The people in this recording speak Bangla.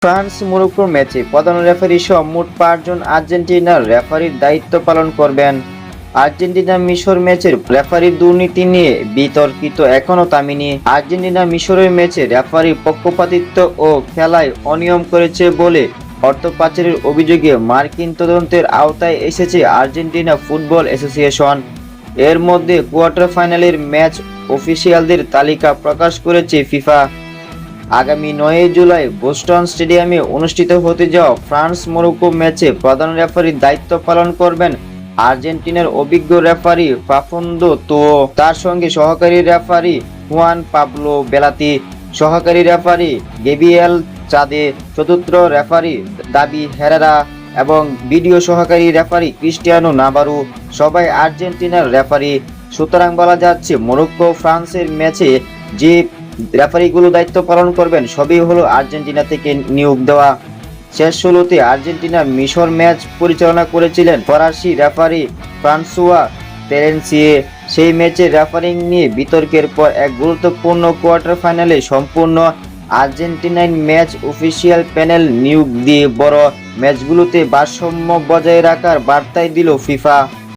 ফ্রান্স মরক্কো ম্যাচে প্রধান রেফারি সহ মোট 5 জন আর্জেন্টিনার রেফারির দায়িত্ব পালন করবেন। আর্জেন্টিনা মিশর ম্যাচের রেফারির দুর্নীতি নিয়ে বিতর্কিত এখনো থামেনি। আর্জেন্টিনা মিশরের ম্যাচে রেফারির পক্ষপাতিত্ব ও খেলায় অনিয়ম করেছে বলে অর্থ পাচারের অভিযোগে মার্কিন তদন্তের আওতায় এসেছে আর্জেন্টিনা ফুটবল অ্যাসোসিয়েশন। এর মধ্যে কোয়ার্টার ফাইনালের ম্যাচ অফিসিয়ালদের তালিকা প্রকাশ করেছে ফিফা। আগামী 9 জুলাই বোস্টন স্টেডিয়ামে অনুষ্ঠিত হতে যাওয়া ফ্রান্স মরক্কো ম্যাচে প্রধান রেফারির দায়িত্ব পালন করবেন আর্জেন্টিনার অভিজ্ঞ রেফারি ফাকুন্দো তোও। তার সঙ্গে সহকারী রেফারি হুয়ান পাবলো বেলাতি, সহকারী রেফারি গেবিয়েল চাদে, চতুর্থ রেফারি দাবি হেরেরা এবং ভিডিও সহকারী রেফারি ক্রিস্টিয়ানো নাভারো সবাই আর্জেন্টিনার রেফারি। সুতরাং বলা যাচ্ছে মরক্কো ফ্রান্সের ম্যাচে যে রেফারিগুলো দায়িত্ব পালন করবেন সবই হলো আর্জেন্টিনা থেকে নিয়োগ দেওয়া। শেষ 16তে আর্জেন্টিনা মিশর ম্যাচ পরিচালনা করেছিলেন ফরাসি রেফারি ফ্রান্সুয়া তেরেন্সিয়ে। সেই ম্যাচে রেফারিং নিয়ে বিতর্কের পর এক গুরুত্বপূর্ণ কোয়ার্টার ফাইনালে সম্পূর্ণ আর্জেন্টিনার ম্যাচ অফিসিয়াল প্যানেল নিয়োগ দিয়ে বড় ম্যাচগুলোতে ভারসাম্য বজায় রাখার বার্তাই দিল ফিফা।